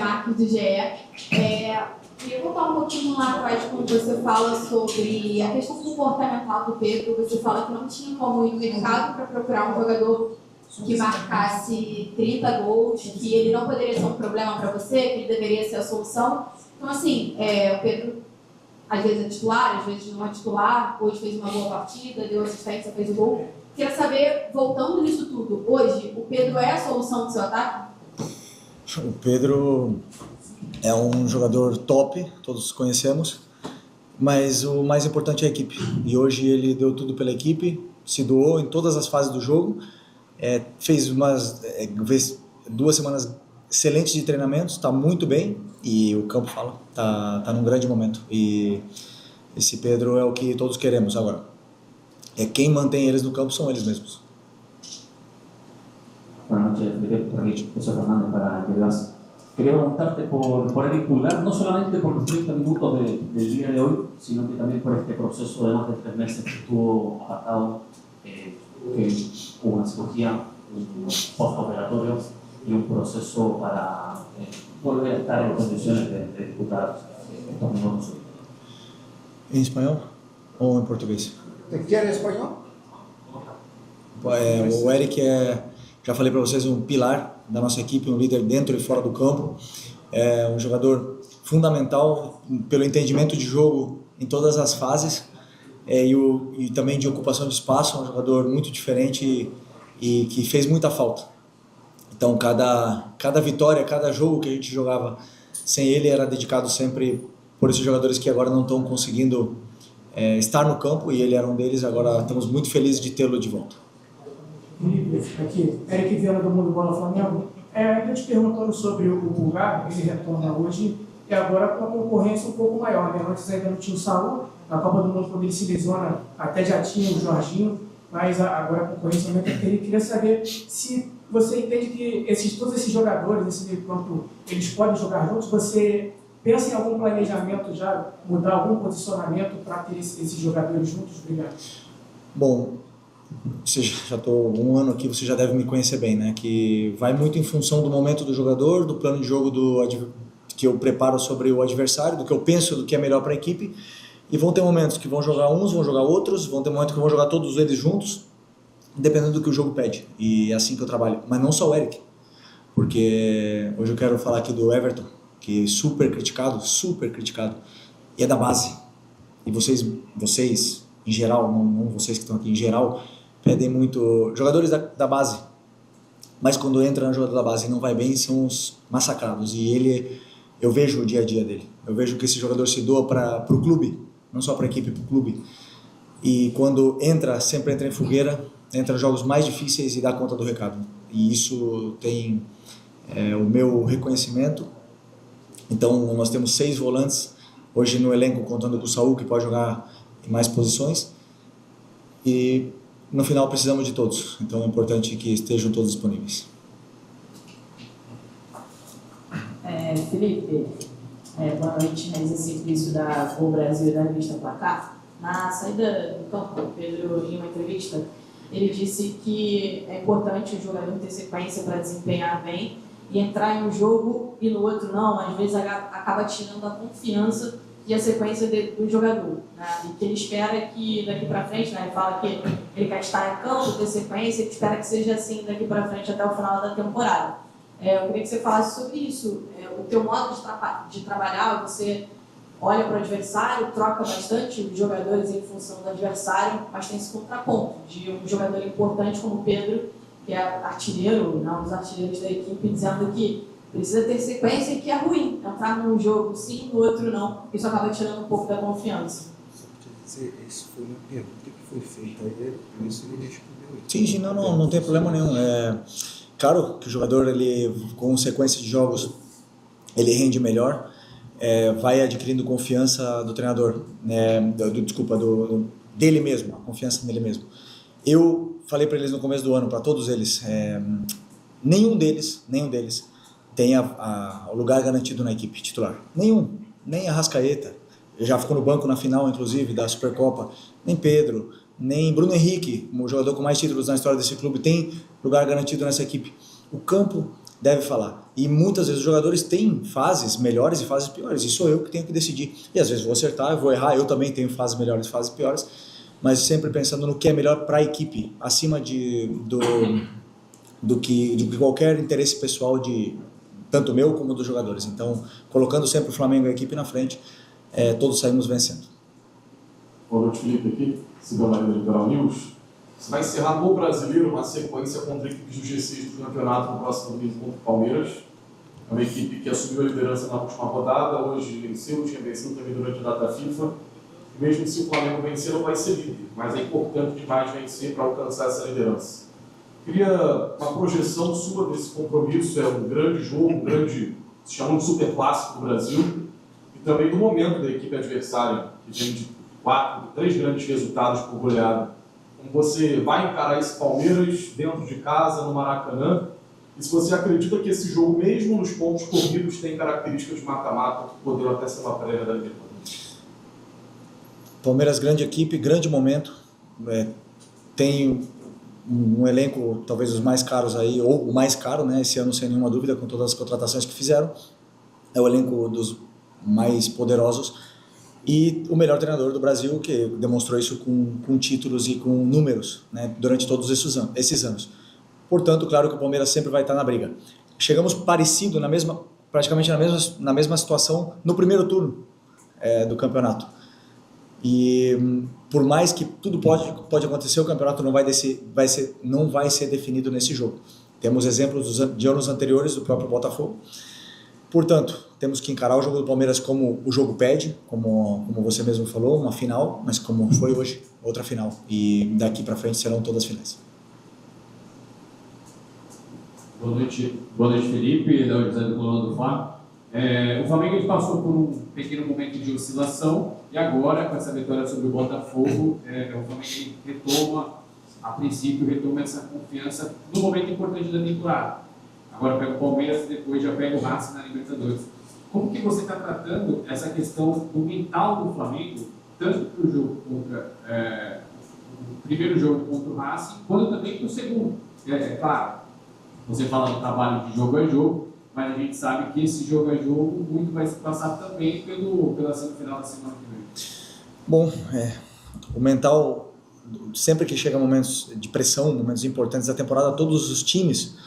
Marques, do GE. Queria voltar um pouquinho lá atrás quando você fala sobre a questão comportamental do Pedro. Você fala que não tinha como ir no mercado para procurar um jogador que marcasse 30 gols, que ele não poderia ser um problema para você, que ele deveria ser a solução. Então, assim, o Pedro às vezes é titular, às vezes não é titular, hoje fez uma boa partida, deu assistência, fez o gol. Queria saber, voltando nisso tudo, hoje, o Pedro é a solução do seu ataque? O Pedro é um jogador top, todos conhecemos, mas o mais importante é a equipe. E hoje ele deu tudo pela equipe, se doou em todas as fases do jogo, fez 2 semanas excelentes de treinamentos, está muito bem e o campo fala, tá num grande momento. E esse Pedro é o que todos queremos agora. Quem mantém eles no campo são eles mesmos. Buenas noches, Felipe. Por aquí, José Fernández para Llegas. Quería preguntarte por Eric Pulgar, no solamente por los 30 minutos del día de hoy, sino que también por este proceso de más de 3 meses que estuvo apartado, que hubo una cirugía, un postoperatorio y un proceso para volver a estar en condiciones de disputar estos minutos. Em espanhol ou em português? ¿Te quiere espanhol? O Eric já falei para vocês, um pilar da nossa equipe, um líder dentro e fora do campo, é um jogador fundamental pelo entendimento de jogo em todas as fases e também de ocupação de espaço, um jogador muito diferente e que fez muita falta. Então cada vitória, cada jogo que a gente jogava sem ele era dedicado sempre por esses jogadores que agora não estão conseguindo estar no campo, e ele era um deles. Agora estamos muito felizes de tê-lo de volta. Felipe, aqui, Eric Viana do Mundo Bola Flamengo. Eu te perguntando sobre o Pulgar, ele retorna hoje, e agora com a concorrência um pouco maior, né? Antes ainda não tinha o Saúl, na Copa do Mundo, quando ele se lesiona, até já tinha o Jorginho, mas agora a concorrência aumenta. Ele queria saber se você entende que todos esses jogadores, esse meio campo, eles podem jogar juntos. Você pensa em algum planejamento já, mudar algum posicionamento para ter esses jogadores juntos? Obrigado. Bom, já estou um ano aqui, você já deve me conhecer bem, né? Que vai muito em função do momento do jogador, do plano de jogo que eu preparo sobre o adversário, do que eu penso do que é melhor para a equipe. E vão ter momentos que vão jogar uns, vão jogar outros, vão ter momentos que vão jogar todos eles juntos, dependendo do que o jogo pede. E é assim que eu trabalho. Mas não só o Eric, porque hoje eu quero falar aqui do Everton, que é super criticado, e é da base. E vocês em geral, não vocês que estão aqui, em geral, pedem muito jogadores da base. Mas quando entra no jogador da base e não vai bem, são os massacrados. E eu vejo o dia a dia dele. Eu vejo que esse jogador se doa para o clube, não só para a equipe, para o clube. E quando sempre entra em fogueira, entra nos jogos mais difíceis e dá conta do recado. E isso tem o meu reconhecimento. Então nós temos 6 volantes hoje no elenco, contando com o Saúl, que pode jogar em mais posições. E no final precisamos de todos. Então é importante que estejam todos disponíveis. Felipe, boa noite. Raíssa Simplício da Gol Brasil e da revista Placar. Na saída do campo, o Pedro, em uma entrevista, ele disse que é importante o jogador ter sequência para desempenhar bem e entrar em um jogo e no outro não. Às vezes acaba tirando a confiança e a sequência do jogador, né? E que ele espera que daqui para frente, né? Ele fala que ele quer estar em campo, ter sequência, ele espera que seja assim daqui para frente até o final da temporada. Eu queria que você falasse sobre isso. O teu modo de trabalhar, você olha para o adversário, troca bastante os jogadores em função do adversário, mas tem esse contraponto de um jogador importante como o Pedro, que é artilheiro, um dos artilheiros da equipe, dizendo que precisa ter sequência e que é ruim entrar num jogo sim, no outro não. Isso acaba tirando um pouco da confiança. Isso foi uma pergunta que foi feita a ele, por isso ele respondeu isso. Sim, não tem problema nenhum. Claro que o jogador, ele, com sequência de jogos, ele rende melhor, vai adquirindo confiança do treinador, dele mesmo, a confiança nele mesmo. Eu falei para eles no começo do ano, para todos eles, nenhum deles tem o lugar garantido na equipe titular. Nenhum, nem Arrascaeta, já ficou no banco na final, inclusive, da Supercopa, nem Pedro, nem Bruno Henrique, o jogador com mais títulos na história desse clube, tem lugar garantido nessa equipe. O campo deve falar. E muitas vezes os jogadores têm fases melhores e fases piores, e sou eu que tenho que decidir. E às vezes vou acertar, eu vou errar, eu também tenho fases melhores e fases piores, mas sempre pensando no que é melhor para a equipe, acima do que qualquer interesse pessoal tanto meu como dos jogadores. Então, colocando sempre o Flamengo e a equipe na frente, todos saímos vencendo. Boa noite, Felipe, aqui, Cibel Maria do Litoral News. Você vai encerrar no Brasileiro uma sequência contra equipes do G6 do campeonato no próximo domingo contra o Palmeiras. É uma equipe que assumiu a liderança na última rodada, hoje venceu, tinha vencido também durante a data FIFA. Mesmo se o Flamengo vencer, não vai ser líder, mas é importante demais vencer para alcançar essa liderança. Queria uma projeção sua desse compromisso, é um grande jogo, se chama de super clássico do Brasil, e também do momento da equipe adversária, que vem de 3 grandes resultados por goleada. Como você vai encarar esse Palmeiras dentro de casa, no Maracanã, e se você acredita que esse jogo, mesmo nos pontos corridos, tem características de mata-mata que poderiam até ser uma prévia da Libertadores. Palmeiras, grande equipe, grande momento, tem um elenco talvez os mais caros aí, ou o mais caro, né, esse ano sem nenhuma dúvida, com todas as contratações que fizeram, é o elenco dos mais poderosos, e o melhor treinador do Brasil, que demonstrou isso com títulos e com números, né, durante todos esses anos. Portanto, claro que o Palmeiras sempre vai estar na briga. Chegamos parecido, praticamente na mesma situação no primeiro turno do campeonato. E por mais que tudo pode acontecer, o campeonato não vai ser definido nesse jogo. Temos exemplos de anos anteriores do próprio Botafogo. Portanto, temos que encarar o jogo do Palmeiras como o jogo pede, como você mesmo falou, uma final, mas como foi hoje, outra final. E daqui para frente serão todas finais. Boa noite, Felipe, da Universidade do Coluna do Fla. O Flamengo passou por um pequeno momento de oscilação e agora, com essa vitória sobre o Botafogo, o Flamengo retoma essa confiança no momento importante da temporada. Agora pega o Palmeiras e depois já pega o Racing na Libertadores. Como que você está tratando essa questão do mental do Flamengo, tanto para o jogo o primeiro jogo contra o Racing, quanto também para o segundo? Claro, você fala do trabalho de jogo a jogo, mas a gente sabe que esse jogo a jogo muito vai se passar também pela semifinal da semana que vem. Bom, o mental, sempre que chega momentos de pressão, momentos importantes da temporada, todos os times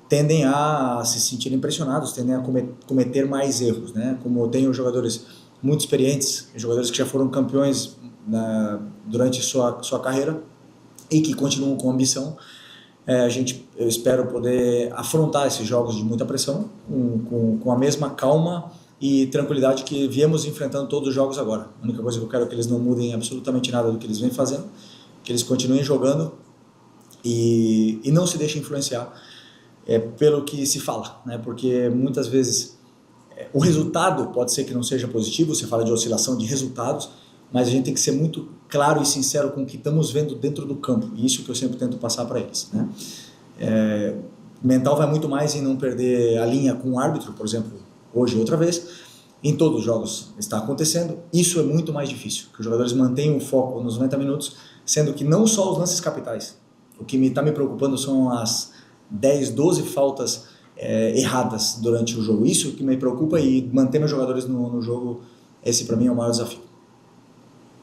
tendem a se sentir impressionados, tendem a cometer mais erros, né? Como eu tenho jogadores muito experientes, jogadores que já foram campeões durante sua carreira e que continuam com ambição, eu espero poder afrontar esses jogos de muita pressão com a mesma calma e tranquilidade que viemos enfrentando todos os jogos agora. A única coisa que eu quero é que eles não mudem absolutamente nada do que eles vêm fazendo, que eles continuem jogando e não se deixem influenciar pelo que se fala, né? Porque muitas vezes o resultado pode ser que não seja positivo, você fala de oscilação de resultados, mas a gente tem que ser muito claro e sincero com o que estamos vendo dentro do campo, e isso que eu sempre tento passar para eles, né? Mental vai muito mais em não perder a linha com o árbitro, por exemplo, hoje outra vez, em todos os jogos está acontecendo, isso é muito mais difícil, que os jogadores mantenham o foco nos 90 minutos, sendo que não só os lances capitais, o que está me preocupando são as 10, 12 faltas erradas durante o jogo. Isso que me preocupa, e manter meus jogadores no jogo, esse para mim é o maior desafio.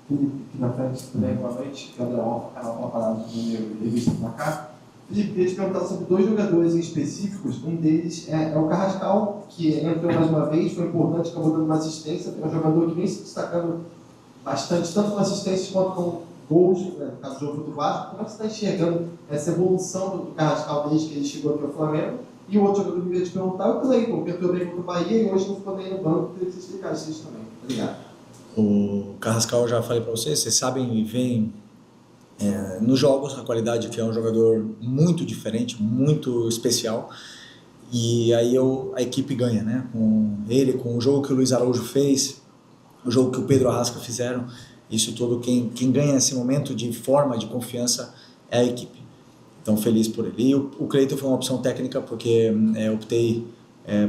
Felipe, aqui na frente, também, boa noite. Gabriel, canal Uma Palavra do meu Revista Placar. Felipe, queria te perguntar sobre 2 jogadores em específicos. Um deles é o Carrascal, que entrou mais uma vez, foi importante, acabou dando uma assistência. É um jogador que vem se destacando bastante, tanto com assistências quanto com gols, né, no caso do jogo do Vasco. Como é que você está enxergando essa evolução do Carrascal desde que ele chegou aqui ao Flamengo? E o outro jogador que eu queria te perguntar é o Cleiton, que entrou bem contra o Bahia e hoje não ficou bem no banco. Queria que você explicasse isso também. Obrigado. O Carrascal, eu já falei para vocês sabem e veem nos jogos a qualidade, que é um jogador muito diferente, muito especial, e aí a equipe ganha, né? Com ele, com o jogo que o Luiz Araújo fez, o jogo que o Pedro Arrasca fizeram, isso tudo, quem ganha esse momento de forma, de confiança, é a equipe. Então, feliz por ele. E o Cleiton foi uma opção técnica, porque optei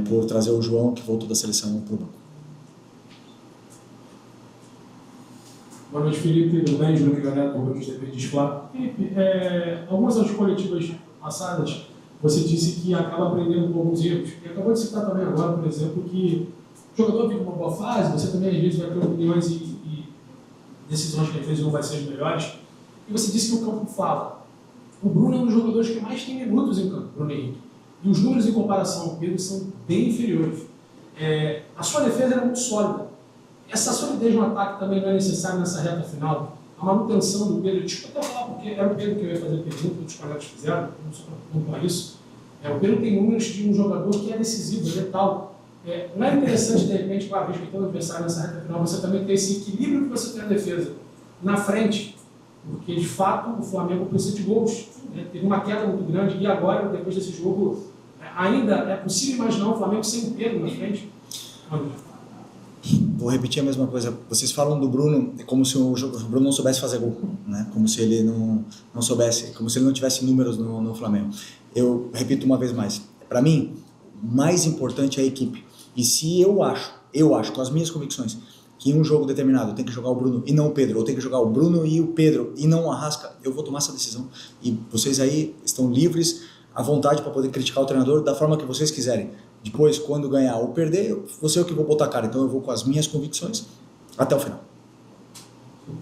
por trazer o João, que voltou da seleção, para o banco. Boa noite, Felipe. Tudo bem? Júlio Miguel Neto, do TV Displar. Felipe, algumas das coletivas passadas, você disse que acaba aprendendo com alguns erros. E acabou de citar também agora, por exemplo, que o jogador vive uma boa fase, você também às vezes vai ter opiniões e decisões que às vezes não vai ser as melhores. E você disse que o campo fala. O Bruno é um dos jogadores que mais tem minutos em campo, Bruno Henrique. E os números em comparação ao Pedro são bem inferiores. A sua defesa era muito sólida. Essa solidez no ataque também não é necessária nessa reta final. A manutenção do Pedro, desculpa até falar, porque era o Pedro que eu ia fazer a pergunta, outros colegas fizeram, não só para pontuar isso. O Pedro tem números de um jogador que é decisivo, letal. Não é interessante, de repente, com a vez que tem um adversário nessa reta final, você também ter esse equilíbrio que você tem na defesa, na frente, porque de fato o Flamengo precisa de gols. Teve uma queda muito grande e agora, depois desse jogo, ainda é possível imaginar o Flamengo sem o Pedro na frente? Vou repetir a mesma coisa. Vocês falam do Bruno como se o Bruno não soubesse fazer gol, né? Como se ele não soubesse, como se ele não tivesse números no Flamengo. Eu repito uma vez mais. Para mim, o mais importante é a equipe. E se eu acho, com as minhas convicções, que em um jogo determinado tem que jogar o Bruno e não o Pedro, ou tem que jogar o Bruno e o Pedro e não o Arrasca, eu vou tomar essa decisão. E vocês aí estão livres, à vontade para poder criticar o treinador da forma que vocês quiserem. Depois, quando ganhar ou perder, eu vou ser eu que vou botar a cara. Então eu vou com as minhas convicções até o final.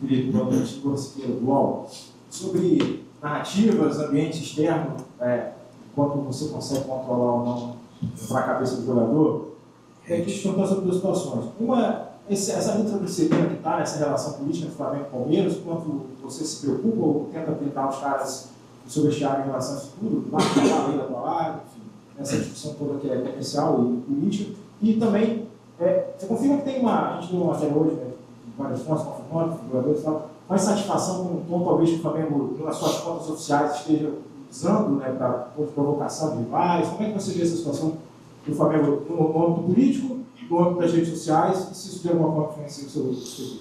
Felipe, boa noite, você do UOL. Sobre narrativas, ambiente externo, quanto você consegue controlar ou não para a cabeça do jogador, queria te perguntar sobre duas situações. Uma, essa disciplina que está nessa relação política entre Flamengo e Palmeiras, quanto você se preocupa ou tenta blindar os caras sobre vestiário em relação a isso tudo, lá para lá, lei da palavra, enfim, essa discussão toda que é comercial e política. E também, você confirma que tem a gente deu uma matéria hoje, né, várias fontes confirmando, jogadores e tal, mais satisfação com o tom talvez que o Flamengo, nas suas contas oficiais, esteja usando, né, para provocação de rivais? Como é que você vê essa situação do Flamengo no âmbito político, no âmbito das redes sociais, e se isso de alguma forma influencia o seu?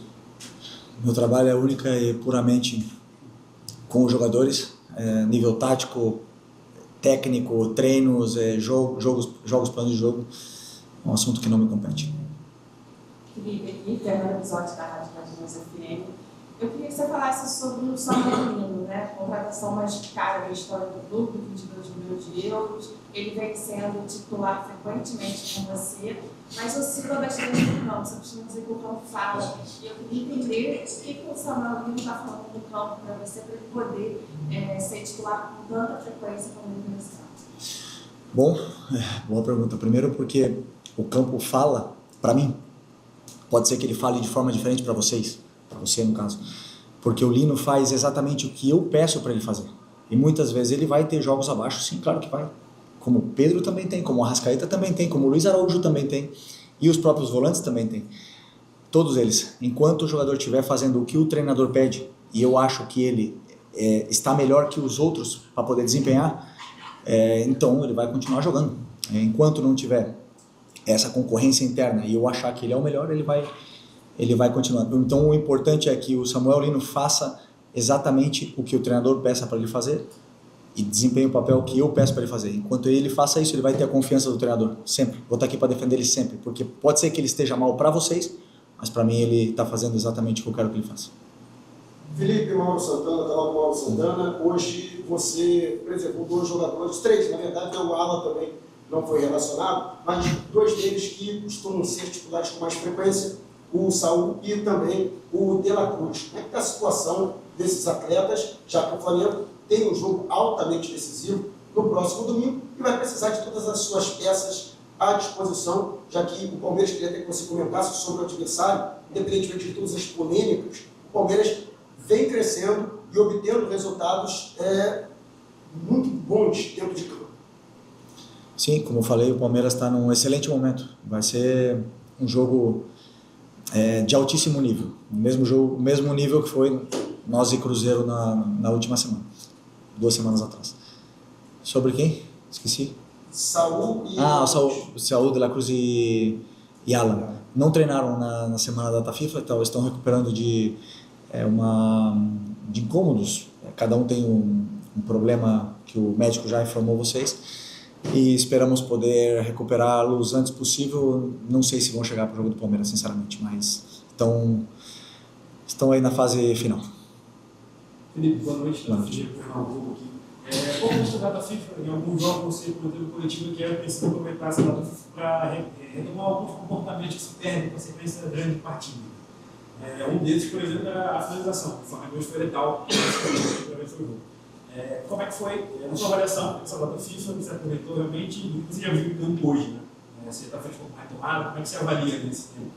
Meu trabalho é única e puramente com os jogadores, nível tático, técnico, treinos, jogos, planos de jogo, é um assunto que não me compete. Felipe, terceiro episódio da Rádio Nativas FM. Eu queria que você falasse sobre o Samuel Lino, né? Contratação mais cara da história do clube, 22 milhões de euros. Ele vem sendo titular frequentemente com você, mas oscila bastante no campo. Você costuma dizer que o campo fala. E eu queria entender o que o Samuel Lino está falando no campo para você, para ele poder ser titular com tanta frequência como ele vem sendo. Bom, boa pergunta. Primeiro porque o campo fala, para mim, pode ser que ele fale de forma diferente para vocês, para você no caso, porque o Lino faz exatamente o que eu peço para ele fazer. E muitas vezes ele vai ter jogos abaixo, sim, claro que vai. Como o Pedro também tem, como o Arrascaeta também tem, como o Luiz Araújo também tem, e os próprios volantes também tem. Todos eles. Enquanto o jogador estiver fazendo o que o treinador pede, e eu acho que ele está melhor que os outros para poder desempenhar, então ele vai continuar jogando. Enquanto não tiver essa concorrência interna e eu achar que ele é o melhor, ele vai continuar. Então o importante é que o Samuel Lino faça exatamente o que o treinador peça para ele fazer e desempenhe o papel que eu peço para ele fazer. Enquanto ele faça isso, ele vai ter a confiança do treinador, sempre. Vou estar aqui para defender ele sempre, porque pode ser que ele esteja mal para vocês, mas para mim ele está fazendo exatamente o que eu quero que ele faça. Felipe, Mauro Santana, tá lá do Mauro Santana. Hoje você preservou 2 jogadores, 3 na verdade, o Alan também não foi relacionado, mas 2 deles que costumam ser titulares com mais frequência, o Saúl e também o De La Cruz. Como é que está a situação desses atletas, já que o Flamengo tem um jogo altamente decisivo no próximo domingo e vai precisar de todas as suas peças à disposição, já que o Palmeiras queria até que você comentasse sobre o adversário, independentemente de todas as polêmicas, o Palmeiras vem crescendo e obtendo resultados muito bons dentro de campo. Sim, como eu falei, o Palmeiras está num excelente momento. Vai ser um jogo de altíssimo nível. O mesmo nível que foi nós e Cruzeiro na última semana, 2 semanas atrás. Sobre quem? Esqueci. Saúl e... o Saúl, De La Cruz e Alan. Não treinaram na semana da data FIFA, então estão recuperando de incômodos. Cada um tem um problema que o médico já informou vocês. E esperamos poder recuperá-los antes possível. Não sei se vão chegar para o jogo do Palmeiras, sinceramente, mas estão aí na fase final. Felipe, boa noite. Felipe Pernambuco aqui. como estudar da FIFA, em alguns jogos você, por exemplo, coletivo, que é preciso aproveitar essa data FIFA para retomar alguns comportamentos que se perdem com a sequência grande de partida. Um desses, por exemplo, era a finalização. O Flamengo foi letal, como é que foi a sua avaliação dessa data FIFA, que você aproveitou realmente e você já viu o campo hoje, né? Você está fazendo uma retomada, como é que você avalia nesse tempo?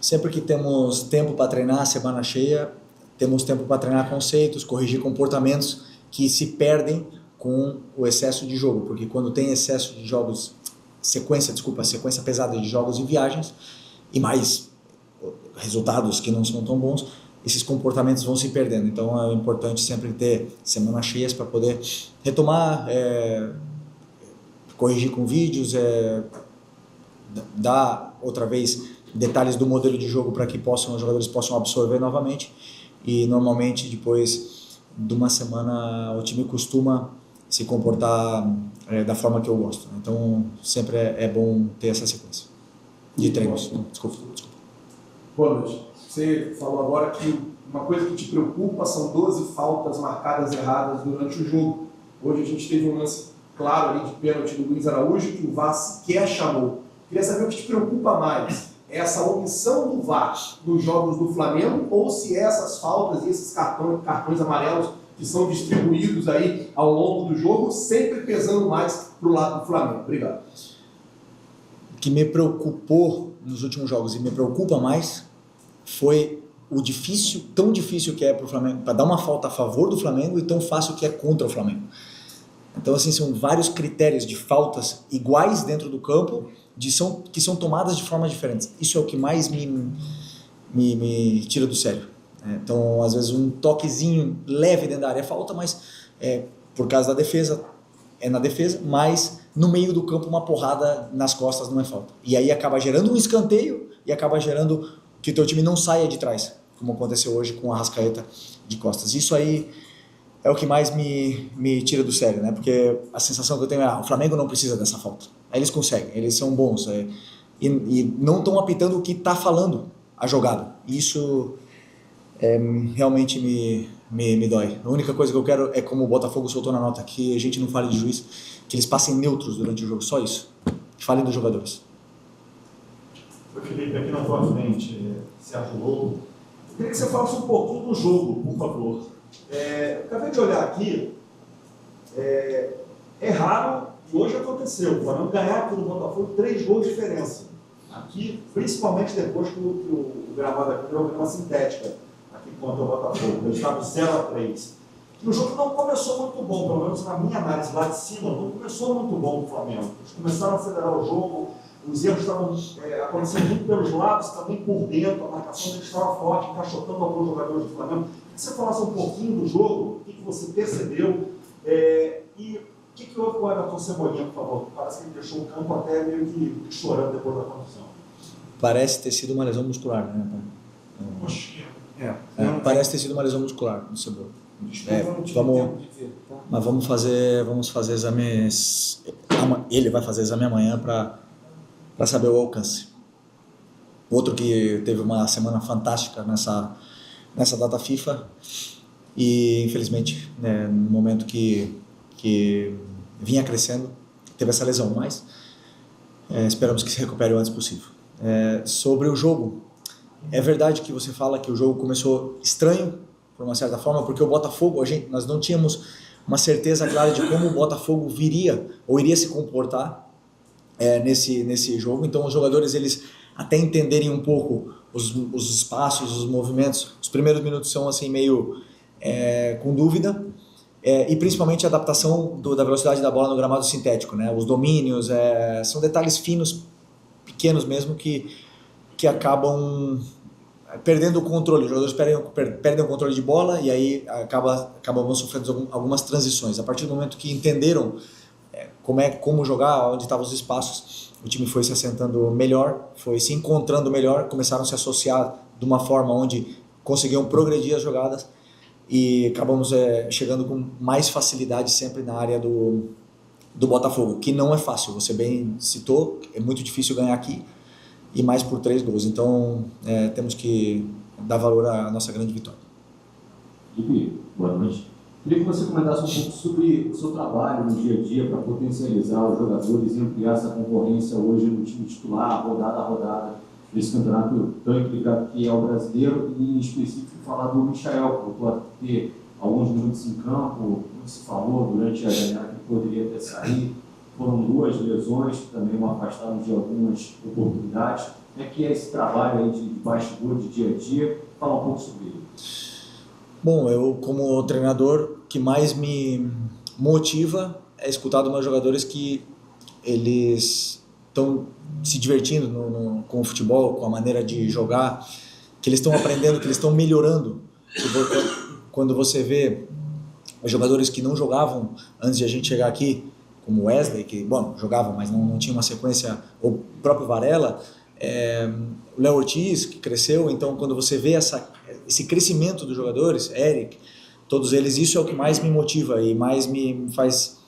Sempre que temos tempo para treinar, semana cheia, temos tempo para treinar conceitos, corrigir comportamentos que se perdem com o excesso de jogo, porque quando tem excesso de jogos, sequência pesada de jogos e viagens, e mais resultados que não são tão bons, esses comportamentos vão se perdendo. Então é importante sempre ter semanas cheias para poder retomar, corrigir com vídeos, dar outra vez detalhes do modelo de jogo para que os jogadores possam absorver novamente. E normalmente depois de uma semana o time costuma se comportar da forma que eu gosto. Então sempre é bom ter essa sequência de treinos. Desculpa. Boa noite. Você falou agora que uma coisa que te preocupa são 12 faltas marcadas erradas durante o jogo. Hoje a gente teve um lance claro ali de pênalti do Luiz Araújo que o VAR sequer chamou. Queria saber o que te preocupa mais, essa omissão do VAR nos jogos do Flamengo ou se essas faltas e esses cartões amarelos que são distribuídos aí ao longo do jogo sempre pesando mais para o lado do Flamengo. Obrigado. O que me preocupou nos últimos jogos e me preocupa mais foi tão difícil que é para o Flamengo, para dar uma falta a favor do Flamengo e tão fácil que é contra o Flamengo. Então, assim, são vários critérios de faltas iguais dentro do campo que são tomadas de formas diferentes. Isso é o que mais me tira do sério. Então, às vezes, um toquezinho leve dentro da área é falta, mas por causa da defesa, é na defesa, mas no meio do campo uma porrada nas costas não é falta. E aí acaba gerando um escanteio e acaba gerando que o teu time não saia de trás, como aconteceu hoje com a Arrascaeta de costas. Isso aí é o que mais me tira do sério, né? Porque a sensação que eu tenho é o Flamengo não precisa dessa falta. Aí eles conseguem, eles são bons e não estão apitando o que está falando a jogada. Isso realmente me dói. A única coisa que eu quero é, como o Botafogo soltou na nota, que a gente não fale de juiz, que eles passem neutros durante o jogo, só isso. Que falem dos jogadores. Felipe, aqui na tua frente, Sérgio Lobo. Eu queria que você falasse um pouquinho do jogo, por favor. Acabei de olhar aqui, é raro, e hoje aconteceu, o Flamengo ganhar aqui no Botafogo 3 gols de diferença. Aqui, principalmente depois que o gramado aqui virou uma sintética, aqui contra o Botafogo. Ele estava 0-3. E o jogo não começou muito bom, pelo menos na minha análise lá de cima, não começou muito bom o Flamengo. Eles começaram a acelerar o jogo, os erros estavam acontecendo muito pelos lados, também por dentro, a marcação deles estava forte, encaixotando alguns jogadores do Flamengo. Queria que você falasse um pouquinho do jogo, o que você percebeu, e o que houve com o Everton Cebolinha, por favor? Parece que ele deixou o campo até meio que chorando depois da contusão. Parece ter sido uma lesão muscular, né? Parece ter sido uma lesão muscular no Cebola. Vamos fazer exames. Ele vai fazer exame amanhã para saber o alcance. Outro que teve uma semana fantástica nessa data FIFA e infelizmente no momento que vinha crescendo teve essa lesão, mas esperamos que se recupere o antes possível. Sobre o jogo, é verdade que você fala que o jogo começou estranho por uma certa forma, porque o Botafogo, nós não tínhamos uma certeza clara de como o Botafogo viria ou iria se comportar nesse jogo. Então os jogadores, eles até entenderem um pouco os espaços, os movimentos, os primeiros minutos são assim meio com dúvida, e principalmente a adaptação da velocidade da bola no gramado sintético, né? Os domínios, são detalhes finos, pequenos mesmo, que acabam perdendo o controle. Os jogadores perdem o controle de bola e aí acabam sofrendo algumas transições. A partir do momento que entenderam como jogar, onde estavam os espaços, o time foi se assentando melhor, foi se encontrando melhor, começaram a se associar de uma forma onde conseguiam progredir as jogadas e acabamos chegando com mais facilidade sempre na área do Botafogo, que não é fácil, você bem citou, é muito difícil ganhar aqui, e mais por 3 gols, então temos que dar valor à nossa grande vitória. Felipe, boa noite. Queria que você comentasse um pouco sobre o seu trabalho no dia a dia para potencializar os jogadores e ampliar essa concorrência hoje no time titular, rodada a rodada, desse campeonato tão equilibrado que é o brasileiro, e em específico falar do Michael, que voltou a ter alguns minutos em campo, como se falou durante a janela que poderia ter saído. Foram 2 lesões que também o afastaram de algumas oportunidades. Como é que é esse trabalho aí de bastidor, de dia a dia? Fala um pouco sobre ele. Bom, eu como treinador, o que mais me motiva é escutar dos meus jogadores que eles estão se divertindo com o futebol, com a maneira de jogar, que eles estão aprendendo, que eles estão melhorando. Quando você vê os jogadores que não jogavam antes de a gente chegar aqui, como o Wesley, que, bom, jogava, mas não tinha uma sequência, o próprio Varela, o Léo Ortiz, que cresceu. Então, quando você vê esse crescimento dos jogadores, Eric, todos eles, isso é o que mais me motiva e mais me faz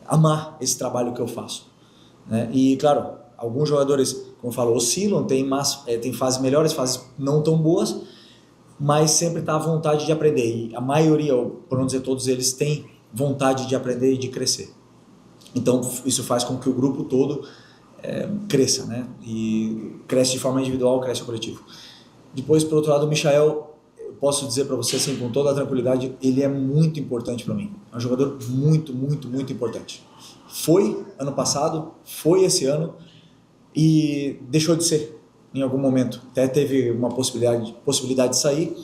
amar esse trabalho que eu faço, né? E, claro, alguns jogadores, como eu falo, oscilam, tem fases melhores, fases não tão boas, mas sempre está à vontade de aprender. E a maioria, por não dizer todos eles, têm vontade de aprender e de crescer. Então, isso faz com que o grupo todo cresça, né? E cresce de forma individual, cresce o coletivo. Depois, por outro lado, o Michael, eu posso dizer para você assim, com toda a tranquilidade, ele é muito importante para mim. É um jogador muito, muito, muito importante. Foi ano passado, foi esse ano e deixou de ser em algum momento. Até teve uma possibilidade de sair.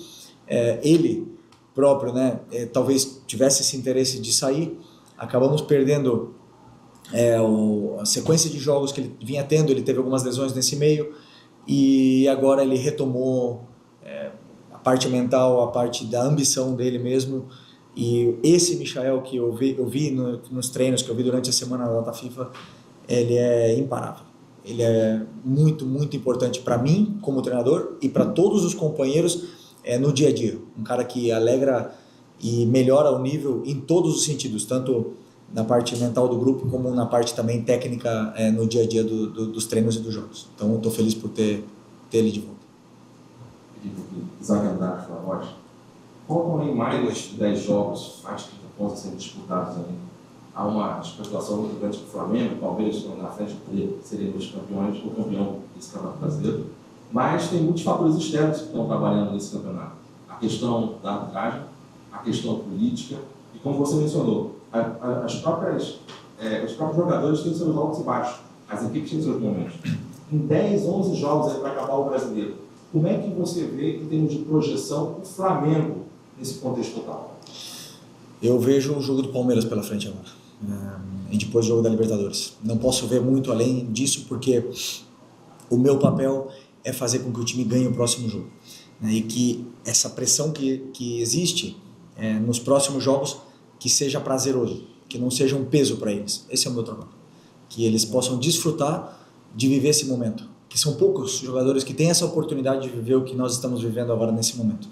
Ele próprio, né, talvez tivesse esse interesse de sair. Acabamos perdendo a sequência de jogos que ele vinha tendo. Ele teve algumas lesões nesse meio e agora ele retomou a parte mental, a parte da ambição dele mesmo. E esse Michael que eu vi nos treinos que eu vi durante a semana da data FIFA, ele é imparável. Ele é muito, muito importante para mim como treinador e para todos os companheiros no dia a dia. Um cara que alegra e melhora o nível em todos os sentidos, tanto na parte mental do grupo como na parte também técnica no dia a dia dos treinos e dos jogos. Então eu estou feliz por ter ele de volta. Zagandato, a voz. Faltam aí mais de 10 jogos, mais de 30 pontos a serem disputados aí. Há uma especulação muito grande que o Flamengo, talvez na frente seriam os campeões ou campeão desse campeonato brasileiro. Mas tem muitos fatores externos que estão trabalhando nesse campeonato. A questão da arbitragem, a questão política e, como você mencionou, os próprios jogadores têm seus altos e baixos, as equipes têm seus momentos. Em 10, 11 jogos para acabar o brasileiro, como é que você vê, em termos de projeção, o Flamengo nesse contexto total? Eu vejo o jogo do Palmeiras pela frente agora, e depois o jogo da Libertadores. Não posso ver muito além disso, porque o meu papel é fazer com que o time ganhe o próximo jogo, né? E que essa pressão que existe nos próximos jogos, que seja prazeroso, que não seja um peso para eles. Esse é o meu trabalho. Que eles possam desfrutar de viver esse momento. Que são poucos jogadores que têm essa oportunidade de viver o que nós estamos vivendo agora nesse momento.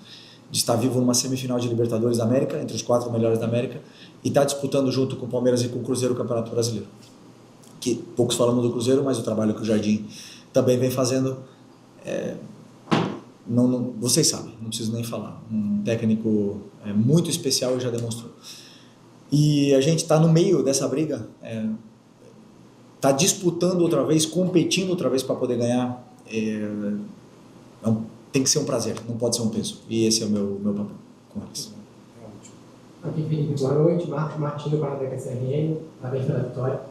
De estar vivo numa semifinal de Libertadores da América, entre os 4 melhores da América, e estar disputando junto com o Palmeiras e com o Cruzeiro o Campeonato Brasileiro. Que poucos falam do Cruzeiro, mas o trabalho que o Jardim também vem fazendo, vocês sabem, não preciso nem falar. Um técnico muito especial e já demonstrou. E a gente está no meio dessa briga, está disputando outra vez, competindo outra vez para poder ganhar. Tem que ser um prazer, não pode ser um peso. E esse é o meu papel com eles. Aqui, Felipe, boa noite. Marcos Martins, do Paradeca CRN, parabéns pela vitória.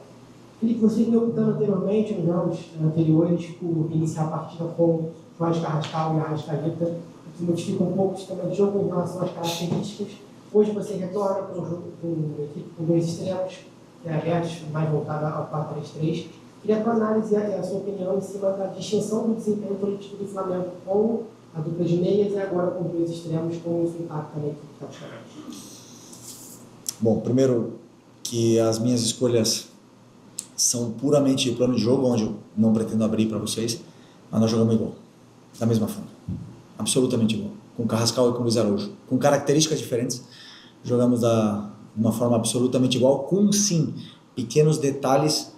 Felipe, você vinha optando anteriormente, nos jogos anteriores, por iniciar a partida com João Carrascal e Arrascaeta, o que modifica um pouco o sistema de jogo em relação às características. Hoje você retorna com uma equipe com 2 extremos, abertos, mais voltada ao 4-3-3. Queria a tua análise e a sua opinião em cima da distinção do desempenho coletivo do Flamengo com a dupla de meias e agora com 2 extremos, com o impacto na equipe que está buscando. Bom, primeiro que as minhas escolhas são puramente plano de jogo, onde eu não pretendo abrir para vocês, mas nós jogamos igual, da mesma forma, absolutamente igual, com Carrascal e com Luiz Araújo, com características diferentes, jogamos de uma forma absolutamente igual, com sim pequenos detalhes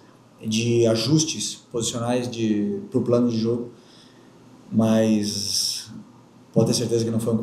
de ajustes posicionais para o plano de jogo, mas pode ter certeza que não foi um 4